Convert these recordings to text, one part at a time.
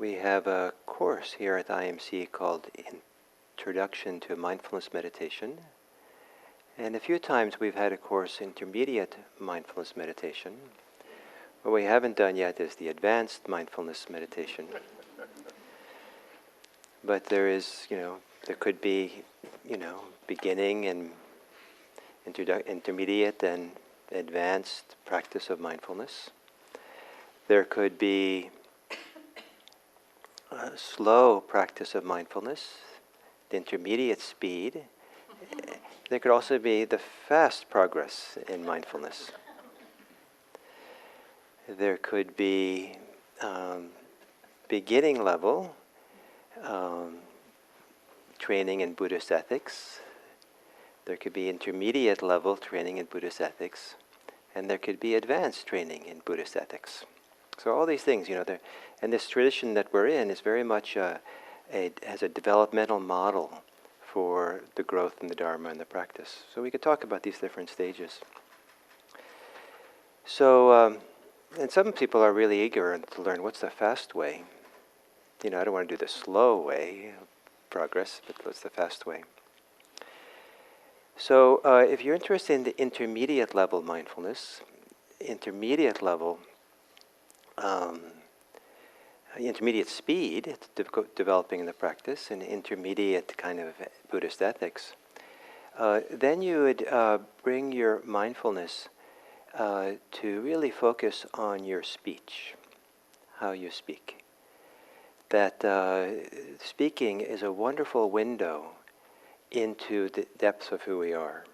we have a course here at IMC called Introduction to Mindfulness Meditation. And a few times we've had a course, Intermediate Mindfulness Meditation. What we haven't done yet is the Advanced Mindfulness Meditation. But there is, there could be, beginning and intermediate and advanced practice of mindfulness. There could be a slow practice of mindfulness, the intermediate speed. There could also be the fast progress in mindfulness. There could be beginning level training in Buddhist ethics. There could be intermediate level training in Buddhist ethics. And there could be advanced training in Buddhist ethics. So all these things, and this tradition that we're in is very much has a developmental model for the growth in the Dharma and the practice. So we could talk about these different stages. So, and some people are really eager to learn what's the fast way. I don't want to do the slow way of progress, but what's the fast way? So if you're interested in the intermediate level mindfulness, intermediate level intermediate speed developing in the practice, and intermediate kind of Buddhist ethics, then you would bring your mindfulness to really focus on your speech, how you speak. That speaking is a wonderful window into the depths of who we are.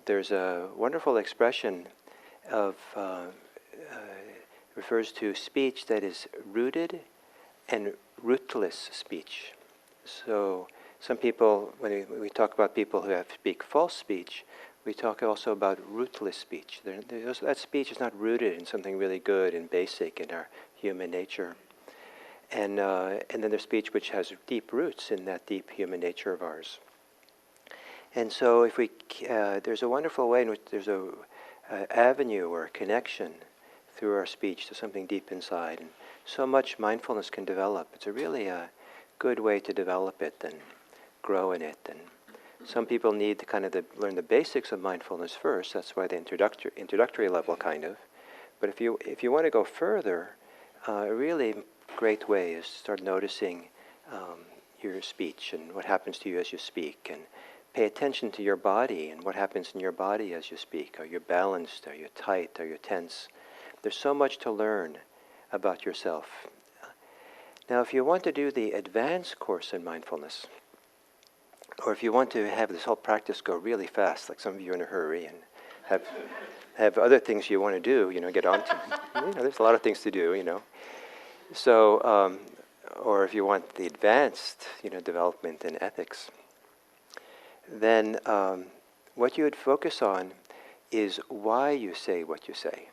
There's a wonderful expression of refers to speech that is rooted and rootless speech. So some people, when we talk about people who speak false speech, we talk also about rootless speech. That speech is not rooted in something really good and basic in our human nature. And then there's speech which has deep roots in that deep human nature of ours. And so if there's a wonderful way in which there's a avenue or a connection through our speech to something deep inside. And so much mindfulness can develop. It's a really good way to develop it and grow in it. And some people need to kind of learn the basics of mindfulness first. That's why the introductory level kind of. But if you want to go further, a really great way is to start noticing your speech and what happens to you as you speak, and pay attention to your body and what happens in your body as you speak. Are you balanced? Are you tight? Are you tense? There's so much to learn about yourself. Now, if you want to do the advanced course in mindfulness, or if you want to have this whole practice go really fast, like some of you are in a hurry and have other things you want to do, get on to, there's a lot of things to do, So, or if you want the advanced, development in ethics, then what you would focus on is why you say what you say.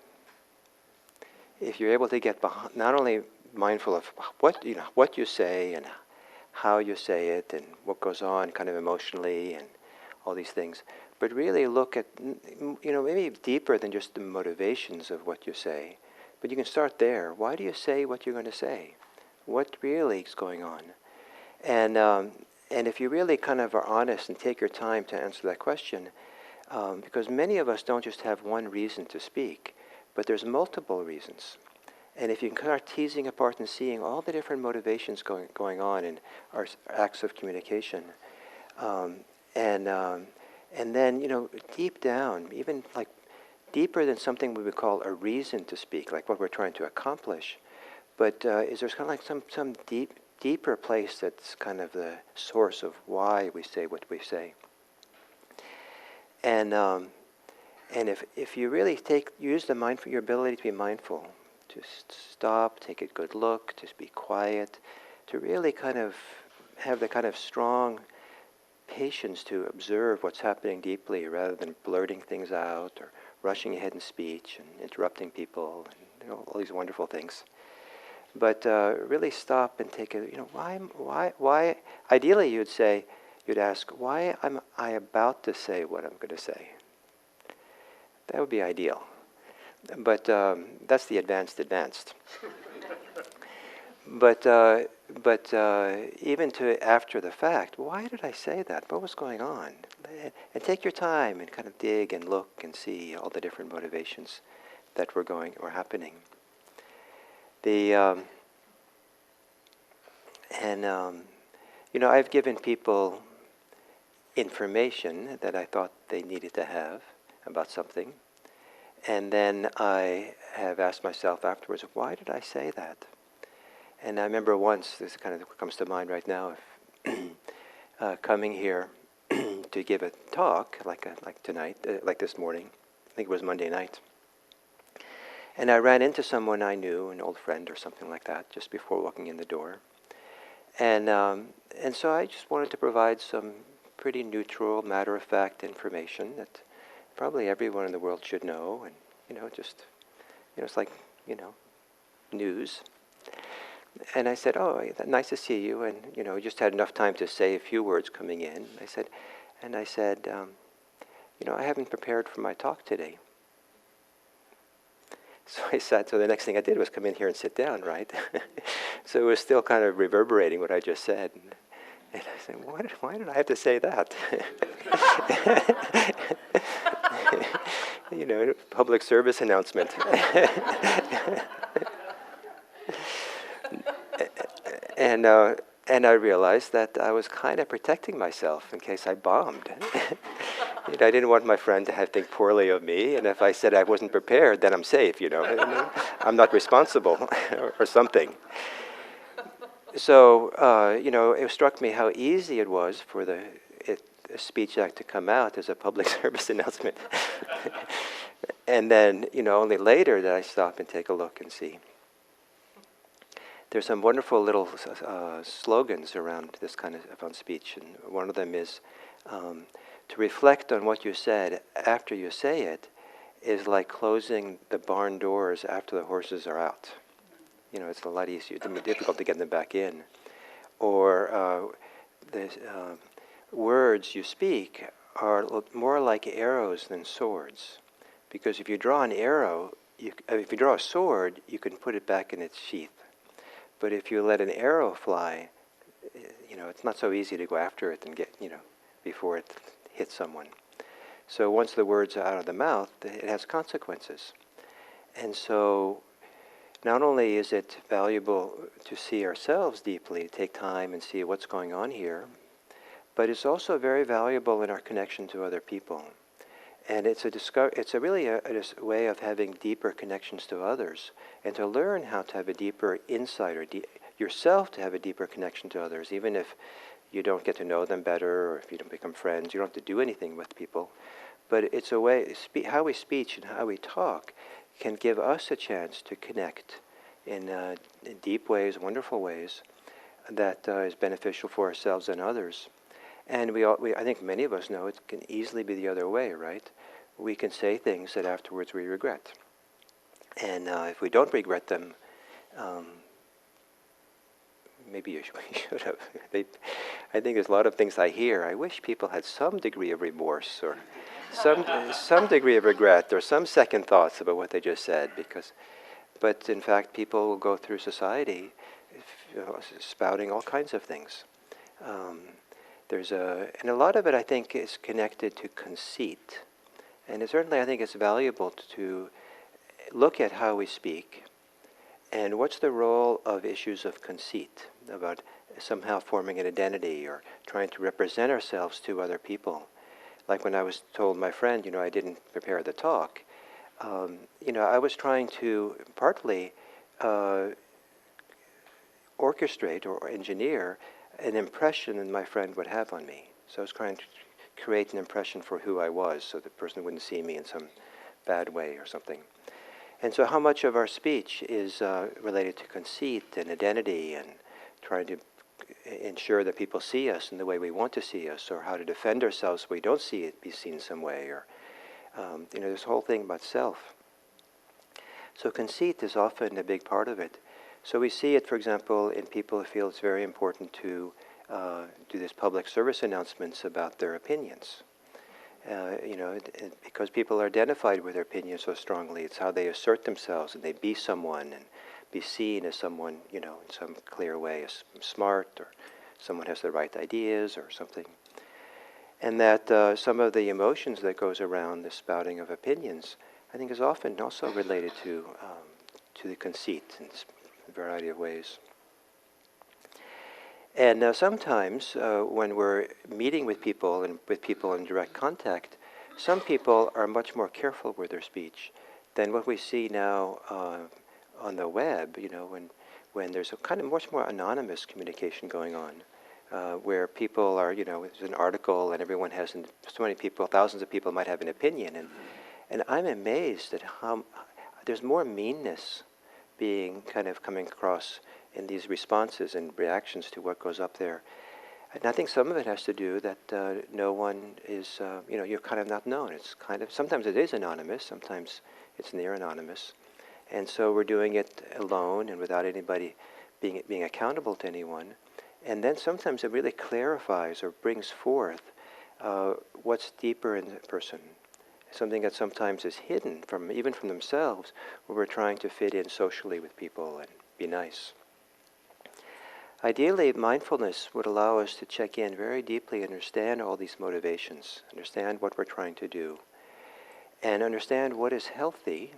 If you're able to get not only mindful of what you say and how you say it and what goes on kind of emotionally and all these things, but really look at, maybe deeper than just the motivations of what you say. But you can start there. Why do you say what you're going to say? What really is going on? And if you really kind of are honest and take your time to answer that question, because many of us don't just have one reason to speak, but there's multiple reasons. And if you can start teasing apart and seeing all the different motivations going on in our acts of communication, and then, deep down, even like deeper than something we would call a reason to speak, like what we're trying to accomplish, but is there kind of like some deeper place that's kind of the source of why we say what we say. And if you really use your ability to be mindful, to stop, take a good look, to be quiet, to really kind of have the kind of strong patience to observe what's happening deeply rather than blurting things out or rushing ahead in speech and interrupting people and all these wonderful things. But really stop and take why? Ideally, you'd ask, why am I about to say what I'm going to say? That would be ideal. But that's the advanced. but even to after the fact, why did I say that? What was going on? And take your time and kind of dig and look and see all the different motivations that were happening. I've given people information that I thought they needed to have about something, and then I have asked myself afterwards, why did I say that? And I remember once, this kind of comes to mind right now, coming here to give a talk, like tonight, like this morning. I think it was Monday night. And I ran into someone I knew, an old friend or something like that, just before walking in the door. And so I just wanted to provide some pretty neutral, matter-of-fact information that probably everyone in the world should know, and it's like news. And I said, "Oh, nice to see you," and just had enough time to say a few words coming in. I said, "I haven't prepared for my talk today." So the next thing I did was come in here and sit down, right? So it was still kind of reverberating what I just said. And I said, why did I have to say that? Public service announcement. And I realized that I was kind of protecting myself in case I bombed. I didn't want my friend to think poorly of me, and if I said I wasn't prepared, then I'm safe, I'm not responsible or something. So, it struck me how easy it was for the speech act to come out as a public service announcement. And then, only later did I stop and take a look and see. There's some wonderful little slogans around this kind of speech, and one of them is, to reflect on what you said after you say it is like closing the barn doors after the horses are out. It's a lot easier, it's difficult to get them back in. Or the words you speak are more like arrows than swords. Because if you draw an arrow, if you draw a sword, you can put it back in its sheath. But if you let an arrow fly, it's not so easy to go after it and get, before it hits someone. So once the words are out of the mouth, it has consequences. And so not only is it valuable to see ourselves deeply, take time and see what's going on here, but it's also very valuable in our connection to other people. And it's really a way of having deeper connections to others, and to learn how to have a deeper insight, or yourself to have a deeper connection to others, even if you don't get to know them better, or if you don't become friends. You don't have to do anything with people. But it's a way, how we speak and how we talk can give us a chance to connect in deep ways, wonderful ways, that is beneficial for ourselves and others. And I think many of us know it can easily be the other way, right? We can say things that afterwards we regret. And if we don't regret them, maybe you should have. I think there's a lot of things I hear. I wish people had some degree of remorse, or some degree of regret, or some second thoughts about what they just said. But in fact, people will go through society spouting all kinds of things. And a lot of it, I think, is connected to conceit. And certainly I think it's valuable to look at how we speak, and what's the role of issues of conceit, about somehow forming an identity or trying to represent ourselves to other people. Like when I was told my friend, I didn't prepare the talk, I was trying to partly orchestrate or engineer an impression that my friend would have on me. So I was trying to create an impression for who I was, so the person wouldn't see me in some bad way or something. And so how much of our speech is related to conceit and identity, and trying to ensure that people see us in the way we want to see us, or how to defend ourselves so we don't be seen some way, or this whole thing about self. So conceit is often a big part of it. So we see it, for example, in people who feel it's very important to do this public service announcements about their opinions. Because people are identified with their opinions so strongly. It's how they assert themselves, and they be someone, and be seen as someone, in some clear way, as smart, or someone has the right ideas or something. And that some of the emotions that goes around the spouting of opinions, I think, is often also related to the conceit in a variety of ways. And sometimes when we're meeting with people and with people in direct contact, some people are much more careful with their speech than what we see now on the web, when there's a kind of much more anonymous communication going on, where people are, there's an article and everyone has, so many people, thousands of people might have an opinion. And I'm amazed at how there's more meanness being kind of coming across in these responses and reactions to what goes up there. And I think some of it has to do that no one is, you're kind of not known. It's kind of, sometimes it is anonymous, sometimes it's near anonymous. And so we're doing it alone and without anybody being accountable to anyone. And then sometimes it really clarifies or brings forth what's deeper in the person. Something that sometimes is hidden even from themselves, where we're trying to fit in socially with people and be nice. Ideally, mindfulness would allow us to check in very deeply, understand all these motivations, understand what we're trying to do, and understand what is healthy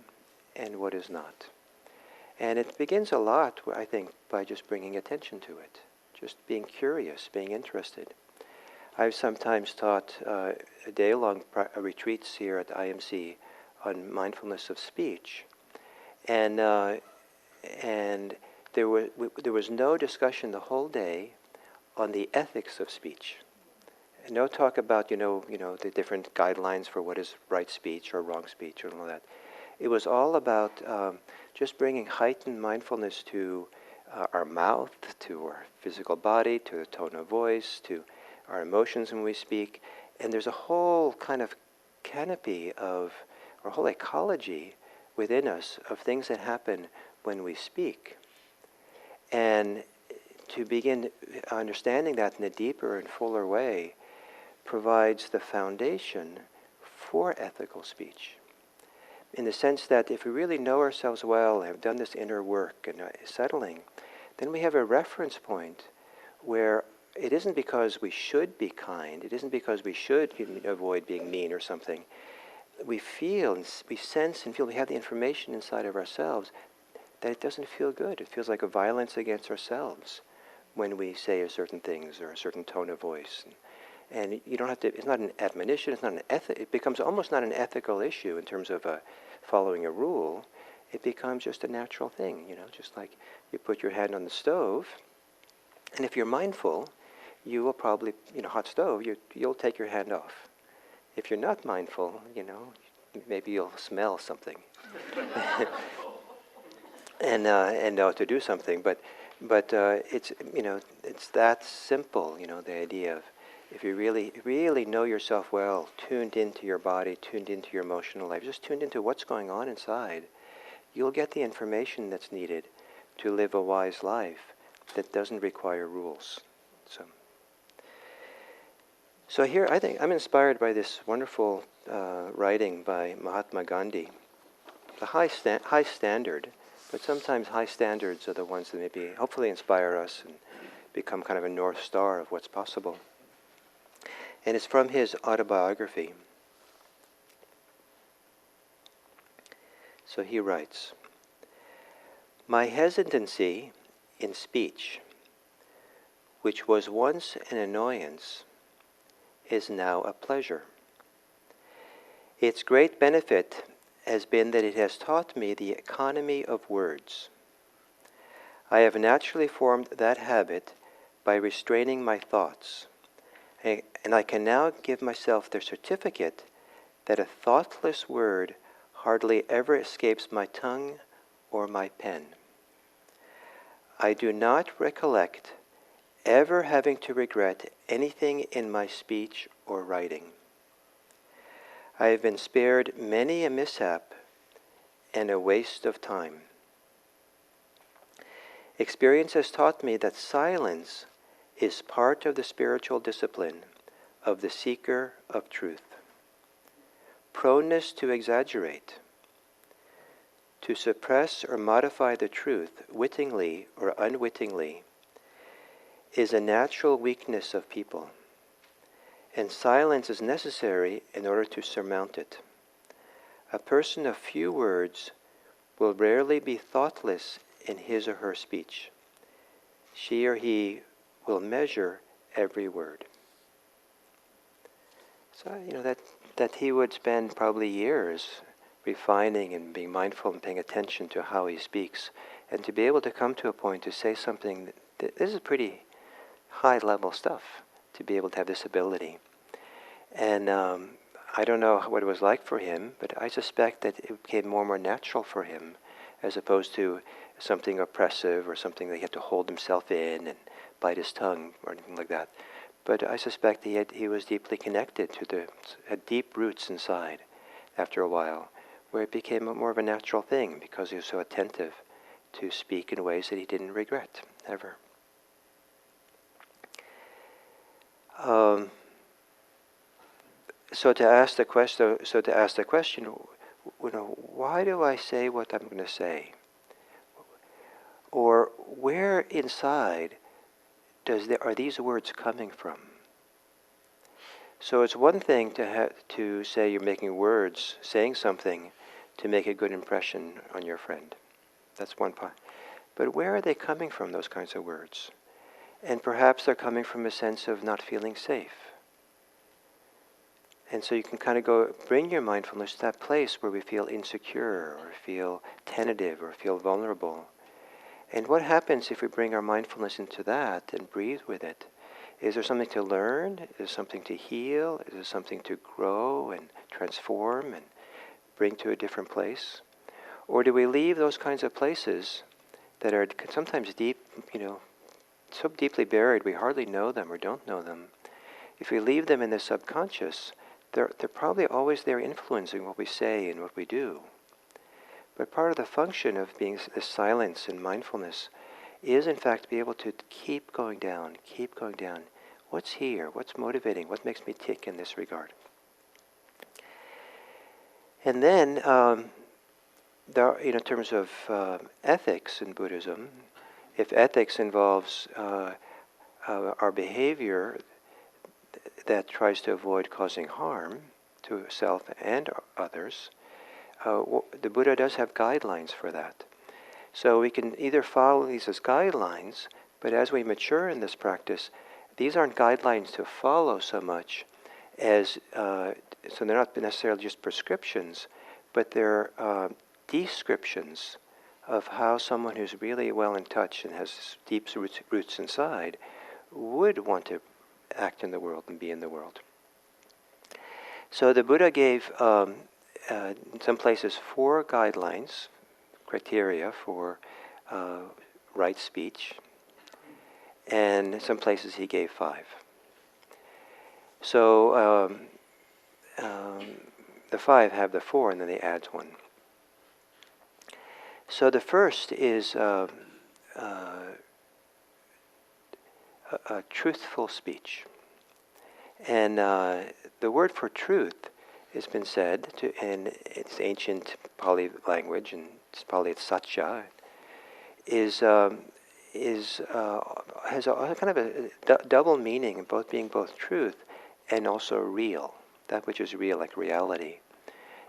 and what is not. And it begins a lot, I think, by just bringing attention to it, just being curious, being interested. I've sometimes taught day-long retreats here at IMC on mindfulness of speech, and there was no discussion the whole day on the ethics of speech. No talk about the different guidelines for what is right speech or wrong speech and all that. It was all about just bringing heightened mindfulness to our mouth, to our physical body, to the tone of voice, to our emotions when we speak. And there's a whole kind of canopy or whole ecology within us of things that happen when we speak. And to begin understanding that in a deeper and fuller way provides the foundation for ethical speech. In the sense that if we really know ourselves well and have done this inner work and settling, then we have a reference point where it isn't because we should be kind, it isn't because we should avoid being mean or something. We feel, and we sense and feel, we have the information inside of ourselves that it doesn't feel good. It feels like a violence against ourselves when we say certain things or a certain tone of voice. And you don't have to, it's not an admonition, it's not an it becomes almost not an ethical issue in terms of following a rule. It becomes just a natural thing, just like you put your hand on the stove, and if you're mindful, you will probably, hot stove, you'll take your hand off. If you're not mindful, maybe you'll smell something. and know to do something, but it's that simple, the idea of if you really know yourself well, tuned into your body, tuned into your emotional life, just tuned into what's going on inside, you'll get the information that's needed to live a wise life that doesn't require rules. So here, I think I'm inspired by this wonderful writing by Mahatma Gandhi. It's a high standard, but sometimes high standards are the ones that maybe hopefully inspire us and become kind of a North Star of what's possible. And it's from his autobiography. So he writes, "My hesitancy in speech, which was once an annoyance, is now a pleasure. Its great benefit has been that it has taught me the economy of words. I have naturally formed that habit by restraining my thoughts, and I can now give myself the certificate that a thoughtless word hardly ever escapes my tongue or my pen. I do not recollect ever having to regret anything in my speech or writing. I have been spared many a mishap and a waste of time. Experience has taught me that silence is part of the spiritual discipline of the seeker of truth. Proneness to exaggerate, To suppress or modify the truth, wittingly or unwittingly, is a natural weakness of people, and silence is necessary in order to surmount it. A person of few words will rarely be thoughtless in his or her speech. She or he will measure every word. So, that he would spend probably years refining and being mindful and paying attention to how he speaks, and to be able to come to a point to say something, this is pretty high level stuff, to be able to have this ability. And I don't know what it was like for him, but I suspect that it became more and more natural for him, as opposed to something oppressive or something that he had to hold himself in and bite his tongue or anything like that. But I suspect he was deeply connected had deep roots inside after a while, where it became more of a natural thing because he was so attentive to speak in ways that he didn't regret, ever. So to ask the question, why do I say what I'm going to say? Or where inside are these words coming from? So it's one thing to say you're making words, saying something to make a good impression on your friend. That's one part. But where are they coming from, those kinds of words? And perhaps they're coming from a sense of not feeling safe. And so you can kind of bring your mindfulness to that place where we feel insecure or feel tentative or feel vulnerable. And what happens if we bring our mindfulness into that and breathe with it? Is there something to learn? Is there something to heal? Is there something to grow and transform and bring to a different place? Or do we leave those kinds of places that are sometimes deep, so deeply buried we hardly know them or don't know them? If we leave them in the subconscious, they're probably always there influencing what we say and what we do. But part of the function of being this silence and mindfulness is in fact to be able to keep going down. What's here? What's motivating? What makes me tick in this regard? And then, in terms of ethics in Buddhism, if ethics involves our behavior that tries to avoid causing harm to self and others, the Buddha does have guidelines for that. So we can either follow these as guidelines, but as we mature in this practice, these aren't guidelines to follow so much as, so they're not necessarily just prescriptions, but they're descriptions of how someone who's really well in touch and has deep roots inside would want to act in the world and be in the world. So the Buddha gave, in some places, 4 guidelines, criteria for right speech, and in some places he gave 5. So the 5 have the 4, and then he adds 1. So the first is a truthful speech. And the word for truth has been said in its ancient Pali language, and it's satya, has a kind of a double meaning, being both truth and also real, that which is real, like reality.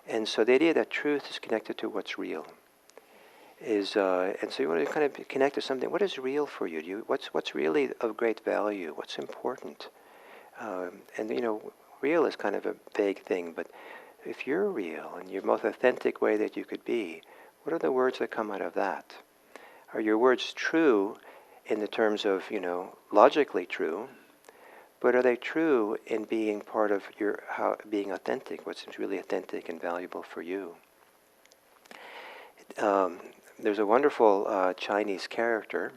And so the idea that truth is connected to what's real and so you want to kind of connect to something. What is real for you? What's really of great value? What's important? And real is kind of a vague thing, but if you're real and your most authentic way that you could be, what are the words that come out of that? Are your words true in the terms of, logically true, but are they true in being part of being authentic, what's really authentic and valuable for you? There's a wonderful Chinese character.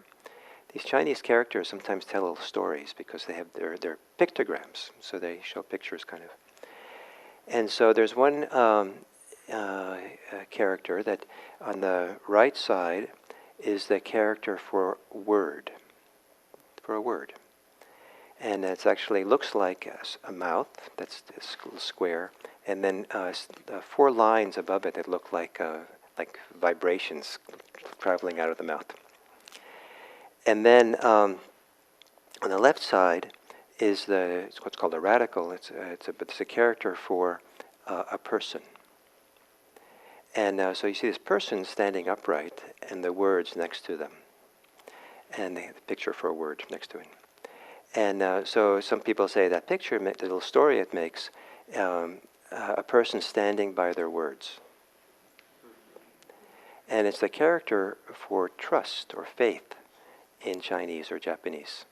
These Chinese characters sometimes tell little stories because they have their pictograms, so they show pictures kind of. And so there's one character that on the right side is the character for a word. And it actually looks like a mouth, that's this little square, and then 4 lines above it that look like like vibrations traveling out of the mouth. And then on the left side is it's what's called a radical. It's a character for a person. And so you see this person standing upright and the words next to them. And the picture for a word next to it. And so some people say that picture, the little story it makes, a person standing by their words. And it's the character for trust or faith in Chinese or Japanese.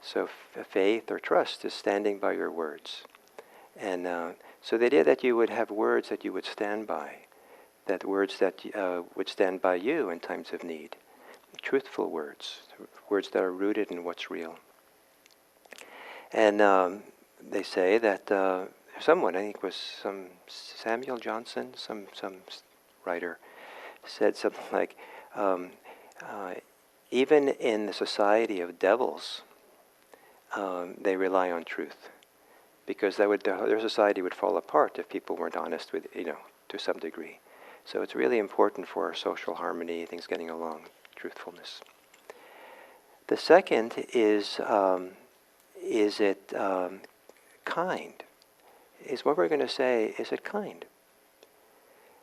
So faith or trust is standing by your words. And so the idea that you would have words that you would stand by, that words that would stand by you in times of need, truthful words, words that are rooted in what's real. And they say that someone, I think it was some Samuel Johnson, some writer, said something like, even in the society of devils, they rely on truth, because their society would fall apart if people weren't honest with, to some degree. So it's really important for our social harmony, things getting along, truthfulness. The second is it kind? Is what we're going to say, is it kind?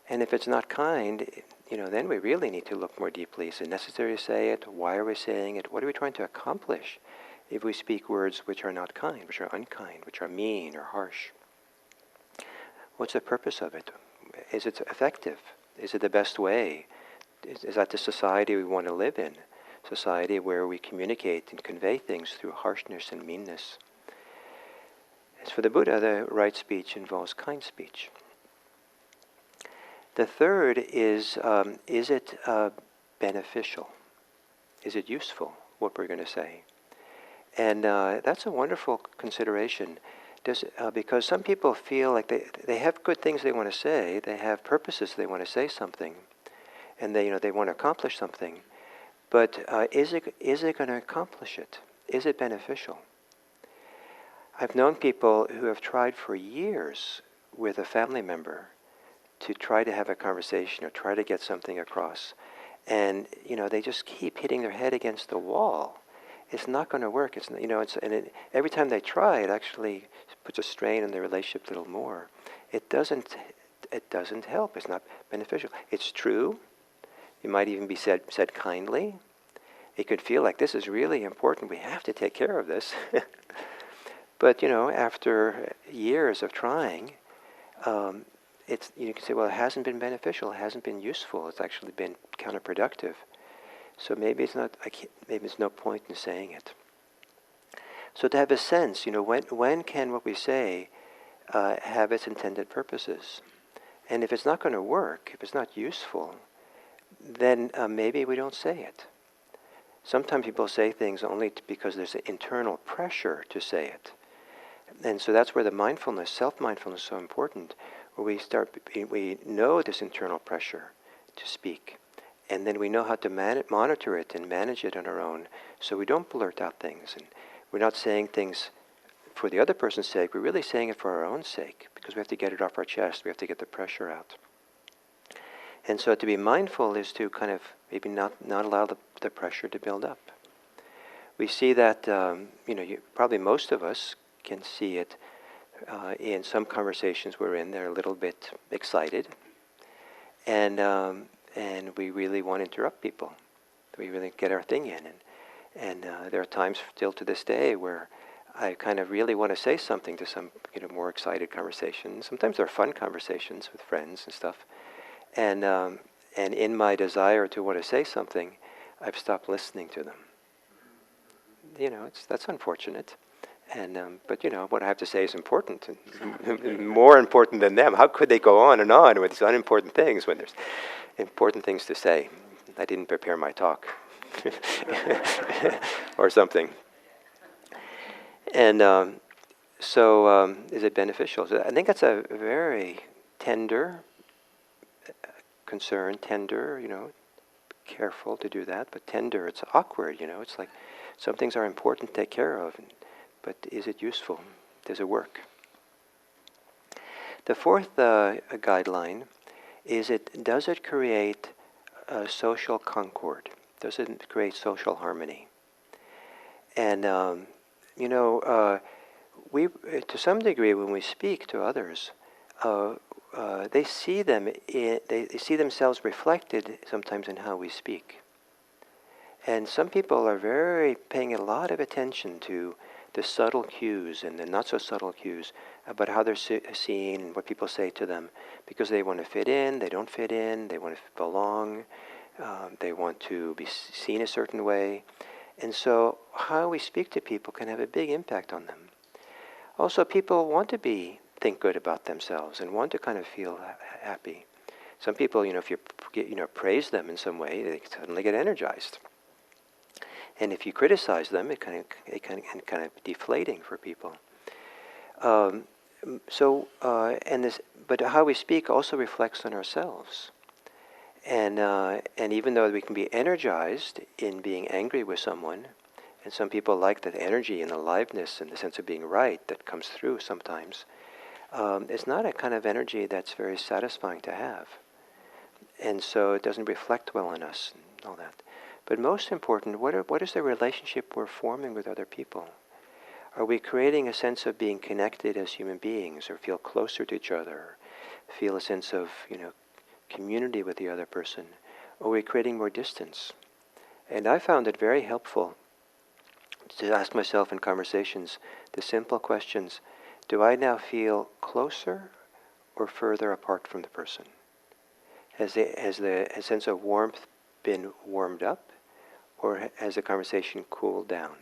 And if it's not kind, then we really need to look more deeply. Is it necessary to say it? Why are we saying it? What are we trying to accomplish if we speak words which are not kind, which are unkind, which are mean or harsh? What's the purpose of it? Is it effective? Is it the best way? Is that the society we want to live in? Society where we communicate and convey things through harshness and meanness. As for the Buddha, the right speech involves kind speech. The third is it beneficial? Is it useful, what we're going to say? And that's a wonderful consideration. Because some people feel like they have good things they want to say, they have purposes they want to say something, and they want to accomplish something. But is it going to accomplish it? Is it beneficial? I've known people who have tried for years with a family member to try to have a conversation or try to get something across, and they just keep hitting their head against the wall. It's not going to work. Every time they try, it actually puts a strain on the relationship a little more. It doesn't help. It's not beneficial. It's true. It might even be said kindly. It could feel like this is really important. We have to take care of this. But after years of trying, you can say, well, it hasn't been beneficial. It hasn't been useful. It's actually been counterproductive. So maybe it's not. Maybe there's no point in saying it. So to have a sense, when can what we say have its intended purposes? And if it's not going to work, if it's not useful, then maybe we don't say it. Sometimes people say things only because there's an internal pressure to say it. And so that's where the mindfulness, self-mindfulness is so important, where we know this internal pressure to speak. And then we know how to monitor it and manage it on our own, so we don't blurt out things. And we're not saying things for the other person's sake, we're really saying it for our own sake, because we have to get it off our chest, we have to get the pressure out. And so to be mindful is to kind of maybe not allow the pressure to build up. We see that, probably most of us can see it in some conversations we're in. They're a little bit excited, and we really want to interrupt people. We really get our thing in, and there are times still to this day where I kind of really want to say something to some more excited conversation. Sometimes they're fun conversations with friends and stuff, and in my desire to want to say something, I've stopped listening to them. That's unfortunate. And but what I have to say is important, and more important than them. How could they go on with these unimportant things when there's important things to say? I didn't prepare my talk, or something. And so, is it beneficial? So I think that's a very tender concern. Tender, careful to do that, but tender. It's awkward. It's like some things are important to take care of. But is it useful? Does it work? The fourth guideline does it create social concord? Does it create social harmony? And we, to some degree, when we speak to others, they see they see themselves reflected sometimes in how we speak. And some people are paying a lot of attention to the subtle cues and the not so subtle cues about how they're seen and what people say to them, because they want to fit in, they don't fit in, they want to belong, they want to be seen a certain way. And so how we speak to people can have a big impact on them. Also, people want to think good about themselves and want to kind of feel happy. Some people, if you praise them in some way, they suddenly get energized. And if you criticize them, it can kind of deflating for people. But how we speak also reflects on ourselves. And even though we can be energized in being angry with someone, and some people like that energy and aliveness and the sense of being right that comes through sometimes, it's not a kind of energy that's very satisfying to have. And so it doesn't reflect well on us and all that. But most important, what is the relationship we're forming with other people? Are we creating a sense of being connected as human beings, or feel closer to each other, feel a sense of community with the other person? Or are we creating more distance? And I found it very helpful to ask myself in conversations the simple questions: do I now feel closer or further apart from the person? Has the sense of warmth been warmed up, or has the conversation cooled down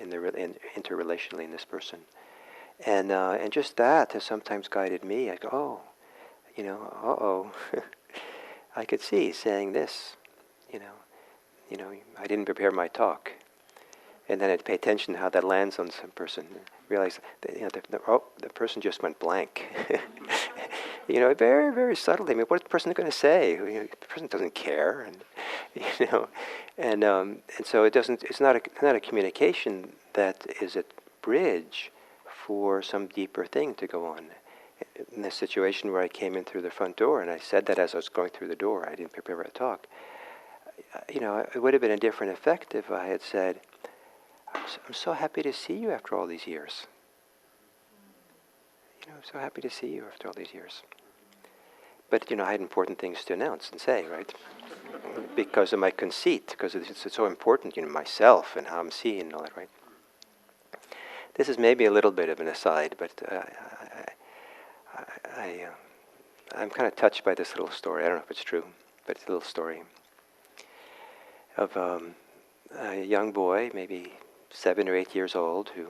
interrelationally in this person? And just that has sometimes guided me. I go, I could see saying this, I didn't prepare my talk. And then I'd pay attention to how that lands on some person. Realize that, the person just went blank. Very, very subtly. I mean, what's the person going to say? The person doesn't care, and so it doesn't. It's not a communication that is a bridge for some deeper thing to go on. In this situation where I came in through the front door, and I said that as I was going through the door, I didn't prepare a talk. It would have been a different effect if I had said, "I'm so happy to see you after all these years. I'm so happy to see you after all these years." But I had important things to announce and say, right? Because of my conceit, because it's so important, myself and how I'm seen and all that, right? This is maybe a little bit of an aside, but I'm kind of touched by this little story. I don't know if it's true, but it's a little story of a young boy, maybe 7 or 8 years old, who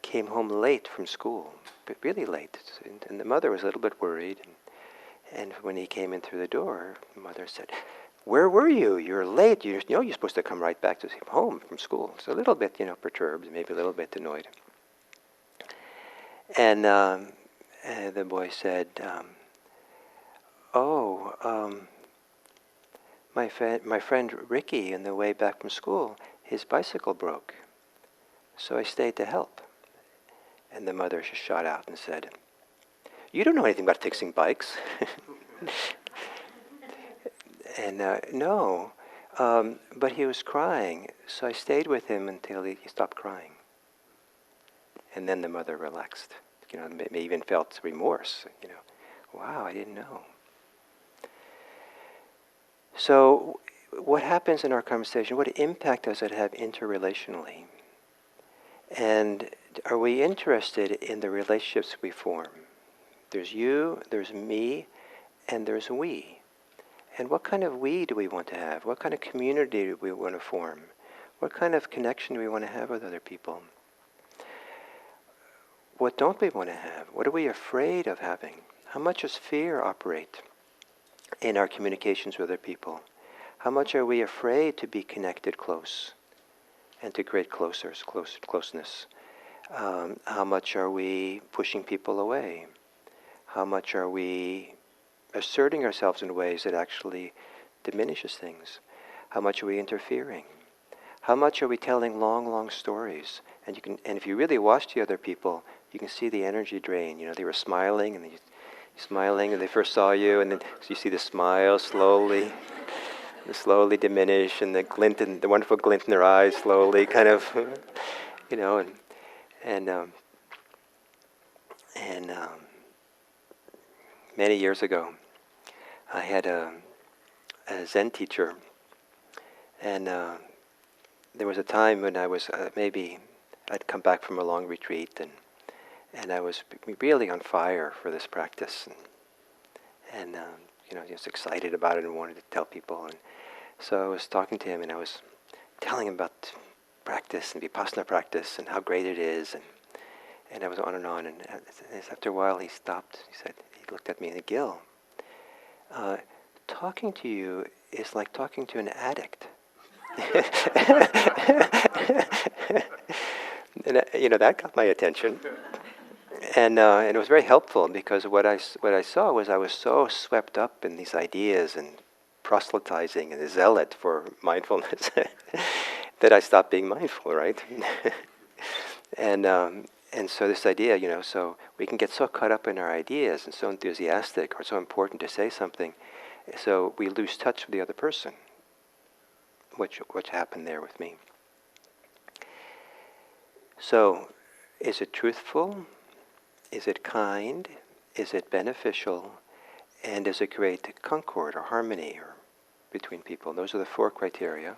came home late from school, but really late. And the mother was a little bit worried. And when he came in through the door, the mother said, "Where were you? You're late. You're supposed to come right back to home from school." So a little bit, perturbed, maybe a little bit annoyed. And the boy said, my friend Ricky, on the way back from school, his bicycle broke. So I stayed to help." And the mother just shot out and said, "You don't know anything about fixing bikes." And no, but he was crying, so I stayed with him until he stopped crying. And then the mother relaxed. Maybe even felt remorse. Wow, I didn't know. So, what happens in our conversation? What impact does it have interrelationally? And are we interested in the relationships we form? There's you, there's me, and there's we. And what kind of we do we want to have? What kind of community do we want to form? What kind of connection do we want to have with other people? What don't we want to have? What are we afraid of having? How much does fear operate in our communications with other people? How much are we afraid to be connected close and to create closeness? How much are we pushing people away? How much are we asserting ourselves in ways that actually diminishes things? How much are we interfering? How much are we telling long, long stories? And if you really watch the other people, you can see the energy drain. They were smiling, and you smiling, and they first saw you, and then you see the smile slowly diminish, and the wonderful glint in their eyes slowly kind of, and many years ago, I had a Zen teacher, and there was a time when I was I'd come back from a long retreat, and I was really on fire for this practice, and just excited about it and wanted to tell people. And so I was talking to him, and I was telling him about practice and Vipassana practice and how great it is, and I was on. And after a while, he stopped. He looked at me and said, "Gil, talking to you is like talking to an addict." And that got my attention, and it was very helpful, because what I saw was I was so swept up in these ideas and proselytizing and a zealot for mindfulness that I stopped being mindful, right? And so this idea, so we can get so caught up in our ideas and so enthusiastic or so important to say something, so we lose touch with the other person, which happened there with me. So, is it truthful? Is it kind? Is it beneficial? And does it create concord or harmony or between people? Those are the 4 criteria.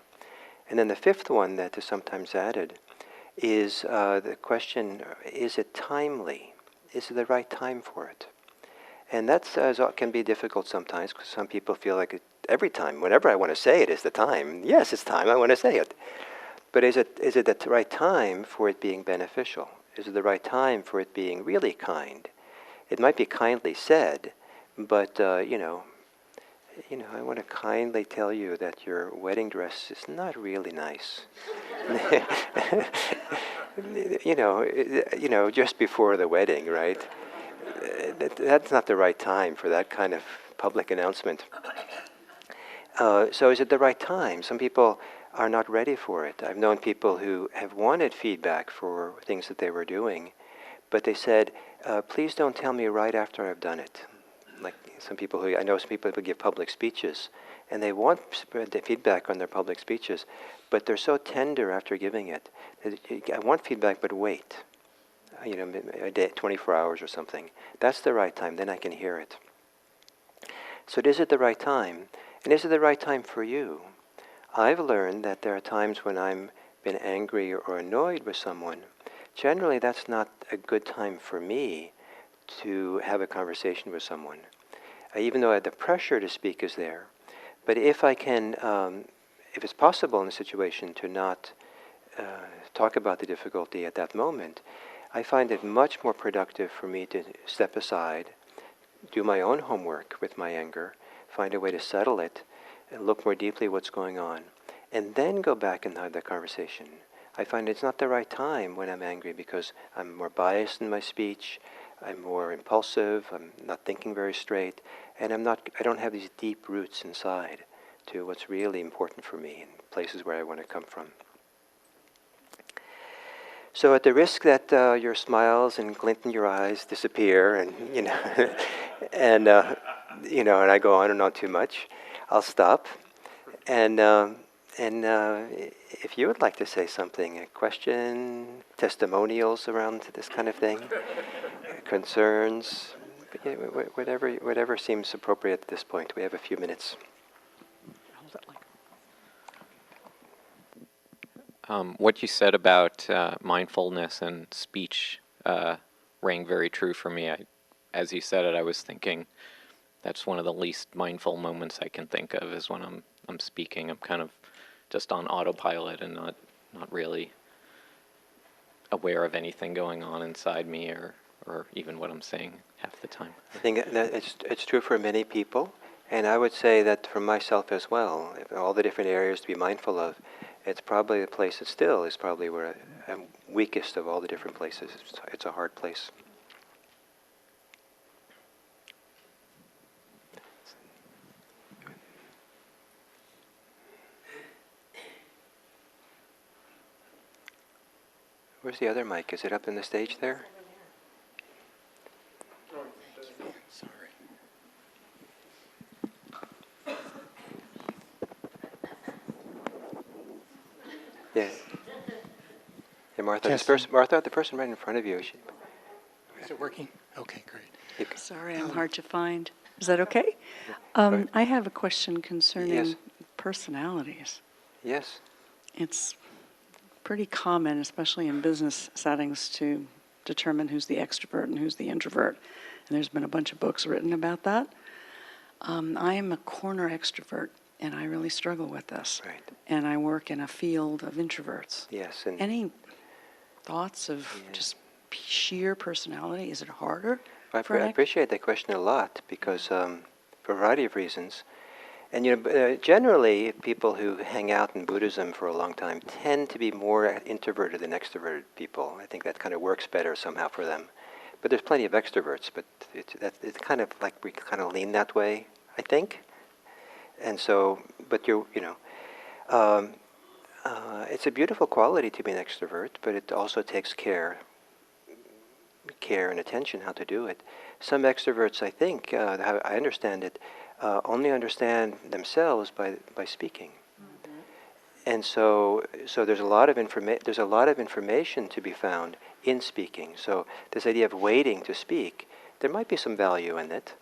And then the 5th one that is sometimes added is the question, is it timely? Is it the right time for it? And that can be difficult sometimes, because some people feel like every time, whenever I want to say it is the time. Yes, it's time, I want to say it. But is it the right time for it being beneficial? Is it the right time for it being really kind? It might be kindly said, but I want to kindly tell you that your wedding dress is not really nice. Just before the wedding, right? That's not the right time for that kind of public announcement. So is it the right time? Some people are not ready for it. I've known people who have wanted feedback for things that they were doing, but they said, please don't tell me right after I've done it. Like I know some people who give public speeches, and they want the feedback on their public speeches, but they're so tender after giving it. I want feedback, but wait. A day, 24 hours or something. That's the right time, then I can hear it. So is it the right time? And is it the right time for you? I've learned that there are times when I'm been angry or annoyed with someone. Generally, that's not a good time for me to have a conversation with someone. Even though the pressure to speak is there. But if I can, if it's possible in a situation to not talk about the difficulty at that moment, I find it much more productive for me to step aside, do my own homework with my anger, find a way to settle it, and look more deeply what's going on, and then go back and have the conversation. I find it's not the right time when I'm angry, because I'm more biased in my speech, I'm more impulsive, I'm not thinking very straight, and I don't have these deep roots inside to what's really important for me and places where I want to come from. So at the risk that your smiles and glint in your eyes disappear, and and I go on and on too much, I'll stop. And if you would like to say something, a question, testimonials around this kind of thing, concerns, whatever seems appropriate at this point. We have a few minutes. What you said about mindfulness and speech rang very true for me. As you said it, I was thinking that's one of the least mindful moments I can think of, is when I'm speaking. I'm kind of just on autopilot and not really aware of anything going on inside me or even what I'm saying half the time. I think that it's true for many people, and I would say that for myself as well. All the different areas to be mindful of, it's probably the place that still is probably where I'm weakest of all the different places. It's a hard place. Where's the other mic? Is it up in the stage there? Sorry. Okay, Martha, Testing. Martha, the person right in front of you. Is it working? Okay, great. Sorry, I'm hard to find. Is that okay? Right. I have a question concerning Yes. personalities. Yes. It's pretty common, especially in business settings, to determine who's the extrovert and who's the introvert. And there's been a bunch of books written about that. I am a corner extrovert, and I really struggle with this. Right. And I work in a field of introverts. Yes. And Any thoughts of just sheer personality? Is it harder? I appreciate that question a lot because for a variety of reasons. And generally, people who hang out in Buddhism for a long time tend to be more introverted than extroverted people. I think that kind of works better somehow for them. But there's plenty of extroverts, but it's kind of like we kind of lean that way, I think. And so, but it's a beautiful quality to be an extrovert, but it also takes care and attention how to do it. Some extroverts, I think, how I understand it, only understand themselves by speaking. Mm-hmm. And so there's a lot of information to be found in speaking. So this idea of waiting to speak, there might be some value in it,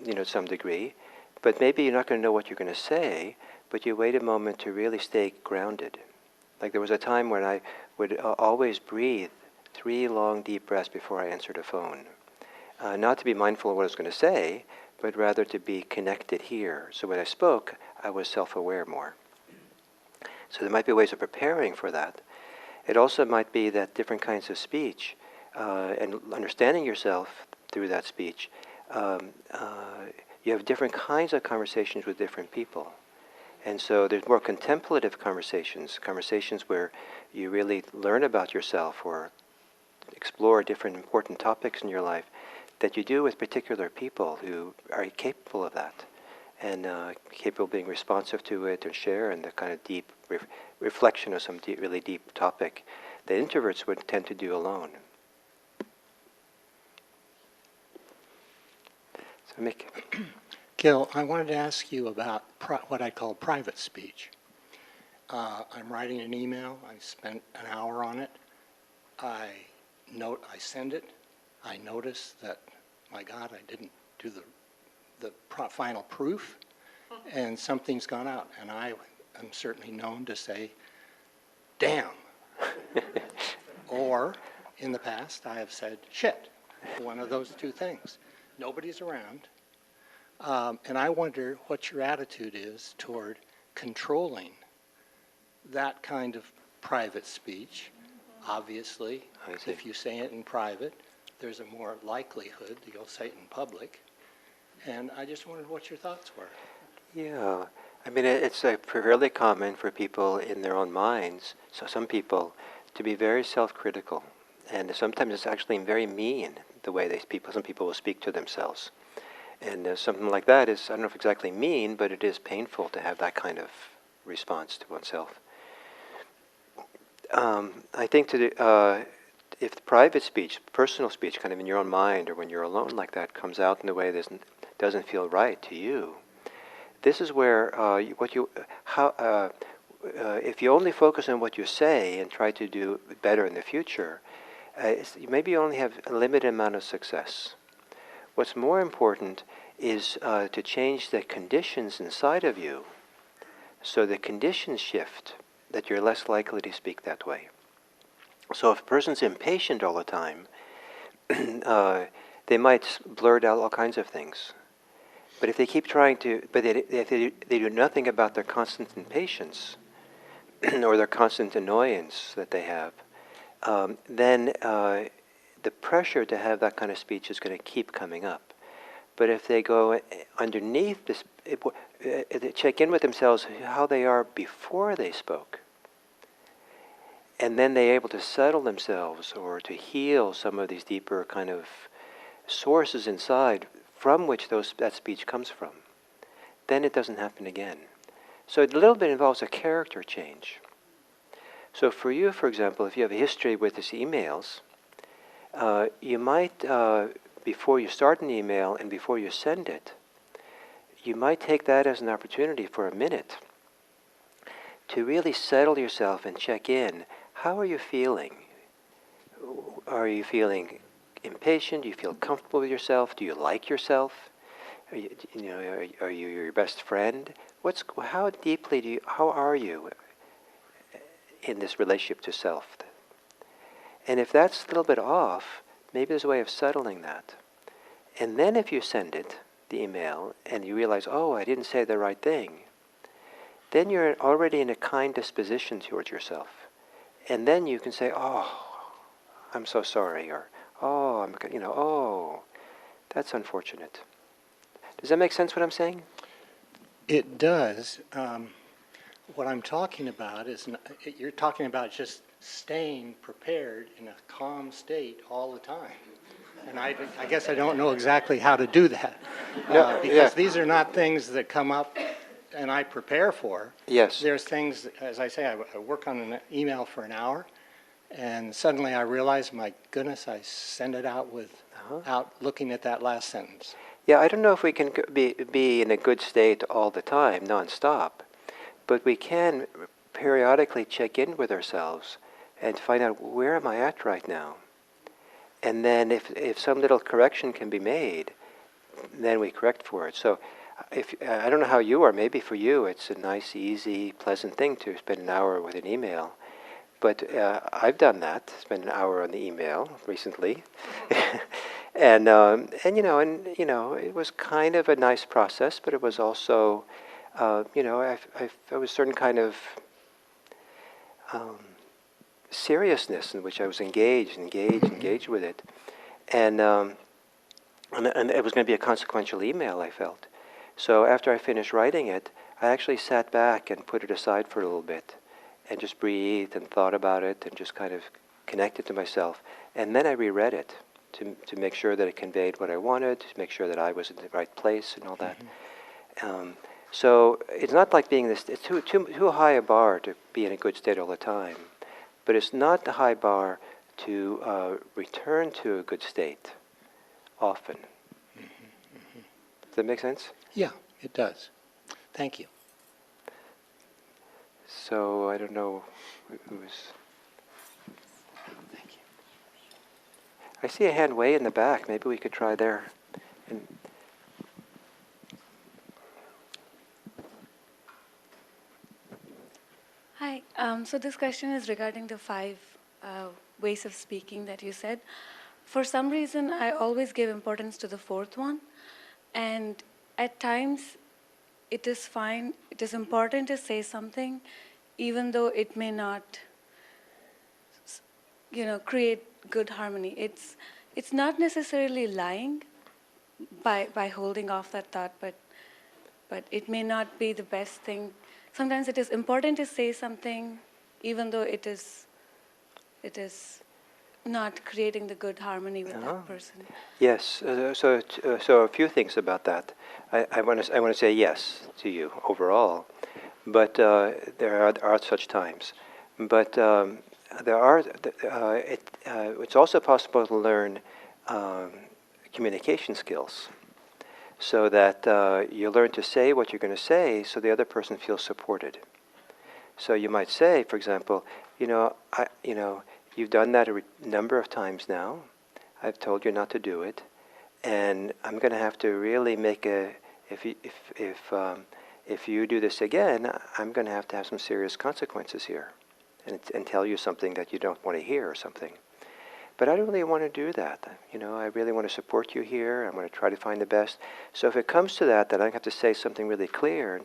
to some degree, but maybe you're not going to know what you're going to say, but you wait a moment to really stay grounded. Like there was a time when I would always breathe 3 long, deep breaths before I answered a phone. Not to be mindful of what I was going to say, but rather to be connected here. So when I spoke, I was self-aware more. So there might be ways of preparing for that. It also might be that different kinds of speech and understanding yourself through that speech, you have different kinds of conversations with different people. And so there's more contemplative conversations where you really learn about yourself or explore different important topics in your life that you do with particular people who are capable of that and capable of being responsive to it and share in the kind of deep reflection of some really deep topic that introverts would tend to do alone. So Mick. Gil, I wanted to ask you about what I call private speech. I'm writing an email. I spent an hour on it. I send it. I notice that, my God, I didn't do the final proof, and something's gone out. And I am certainly known to say, damn. Or, in the past, I have said, shit. One of those two things. Nobody's around. And I wonder what your attitude is toward controlling that kind of private speech. Obviously, if you say it in private, there's a more likelihood that you'll say it in public. And I just wondered what your thoughts were. Yeah, I mean, it's fairly common for people in their own minds, so some people, to be very self-critical. And sometimes it's actually very mean, the way some people will speak to themselves. And something like that is, I don't know if exactly mean, but it is painful to have that kind of response to oneself. I think if the private speech, personal speech, kind of in your own mind or when you're alone like that, comes out in a way that doesn't feel right to you, this is where if you only focus on what you say and try to do better in the future, maybe you only have a limited amount of success. What's more important is to change the conditions inside of you so the conditions shift, that you're less likely to speak that way. So if a person's impatient all the time, they might blurt out all kinds of things. But if they keep trying to, if they do nothing about their constant impatience or their constant annoyance that they have, then the pressure to have that kind of speech is going to keep coming up. But if they go underneath this, they check in with themselves how they are before they spoke, and then they're able to settle themselves or to heal some of these deeper kind of sources inside from which that speech comes from, then it doesn't happen again. So it a little bit involves a character change. So for you, for example, if you have a history with these emails, you might, before you start an email and before you send it, you might take that as an opportunity for a minute to really settle yourself and check in. How are you feeling? Are you feeling impatient? Do you feel comfortable with yourself? Do you like yourself? Are you your best friend? How deeply how are you in this relationship to self? And if that's a little bit off, maybe there's a way of settling that. And then if you send it, the email, and you realize, oh, I didn't say the right thing, then you're already in a kind disposition towards yourself. And then you can say, oh, I'm so sorry, or, oh, oh, that's unfortunate. Does that make sense what I'm saying? It does. What I'm talking about is, you're talking about just staying prepared in a calm state all the time. And I guess I don't know exactly how to do that. Because these are not things that come up and I prepare for. Yes. There's things, as I say, I work on an email for an hour, and suddenly I realize, my goodness, I send it out without looking at that last sentence. Yeah, I don't know if we can be in a good state all the time, nonstop, but we can periodically check in with ourselves and find out, where am I at right now? And then if some little correction can be made, then we correct for it. So I don't know how you are, maybe for you it's a nice, easy, pleasant thing to spend an hour with an email. But I've done that, spent an hour on the email recently. And it was kind of a nice process, but it was also, I was certain kind of seriousness in which I was engaged with it, and it was going to be a consequential email, I felt. So after I finished writing it, I actually sat back and put it aside for a little bit, and just breathed and thought about it, and just kind of connected to myself, and then I reread it to make sure that it conveyed what I wanted, to make sure that I was in the right place and all that. So it's not like being it's too high a bar to be in a good state all the time, but it's not the high bar to return to a good state often. Does that make sense? Yeah, it does. Thank you. So I don't know who's... Thank you. I see a hand way in the back. Maybe we could try there. And Hi. So this question is regarding the 5 ways of speaking that you said. For some reason, I always give importance to the 4th one. And at times, it is fine. It is important to say something, even though it may not, create good harmony. It's not necessarily lying by holding off that thought, but it may not be the best thing. Sometimes it is important to say something, even though it is not creating the good harmony with that person. yes, so a few things about that. I want to say yes to you overall, but there are such times. But it's also possible to learn communication skills, so that you learn to say what you're going to say, so the other person feels supported. So you might say, for example, you've done that a number of times now. I've told you not to do it, and I'm going to have to really make if you do this again, I'm going to have some serious consequences here, and tell you something that you don't want to hear or something. But I don't really want to do that. I really want to support you here. I'm going to try to find the best. So if it comes to that I have to say something really clear,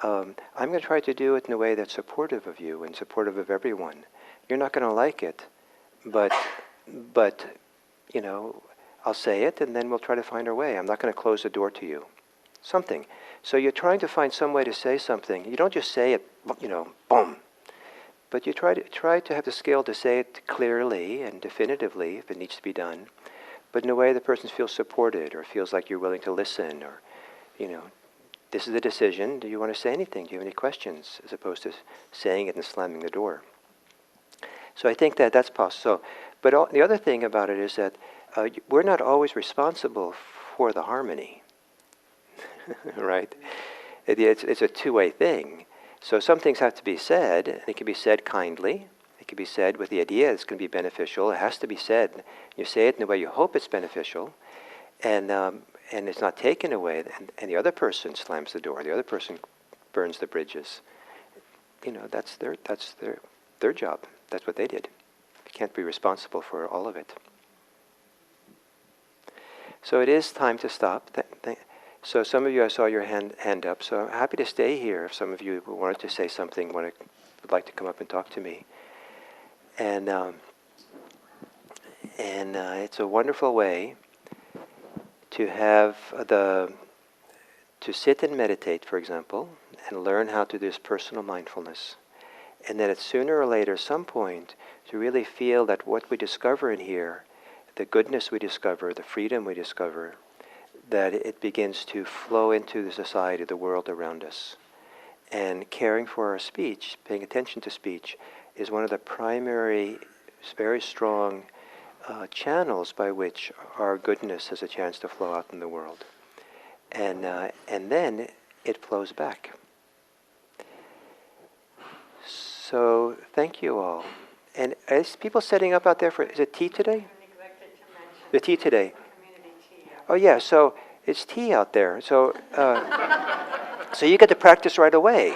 I'm going to try to do it in a way that's supportive of you and supportive of everyone. You're not going to like it, but I'll say it, and then we'll try to find our way. I'm not going to close the door to you. Something. So you're trying to find some way to say something. You don't just say it, boom. But you try to have the skill to say it clearly and definitively if it needs to be done, but in a way the person feels supported or feels like you're willing to listen, or, this is the decision. Do you want to say anything? Do you have any questions? As opposed to saying it and slamming the door. So I think that's possible. But the other thing about it is that we're not always responsible for the harmony, right? It's a two-way thing. So some things have to be said, and it can be said kindly. It can be said with the idea it's going to be beneficial. It has to be said. You say it in the way you hope it's beneficial, and it's not taken away, and the other person slams the door. The other person burns the bridges. That's their job. That's what they did. You can't be responsible for all of it. So it is time to stop. So some of you, I saw your hand up, so I'm happy to stay here if some of you wanted to say something, would like to come up and talk to me. And it's a wonderful way to have to sit and meditate, for example, and learn how to do this personal mindfulness. And then at sooner or later, some point, to really feel that what we discover in here, the goodness we discover, the freedom we discover, that it begins to flow into the society, the world around us. And caring for our speech, paying attention to speech, is one of the primary, very strong channels by which our goodness has a chance to flow out in the world. And then it flows back. So thank you all. And is people setting up out there is it tea today? The tea today. Oh yeah, so it's tea out there. So so you get to practice right away.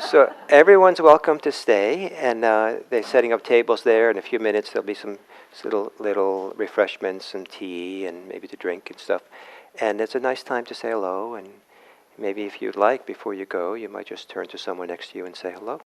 So everyone's welcome to stay, and they're setting up tables there. In a few minutes there'll be some little refreshments, some tea, and maybe to drink and stuff. And it's a nice time to say hello, and maybe if you'd like, before you go, you might just turn to someone next to you and say hello.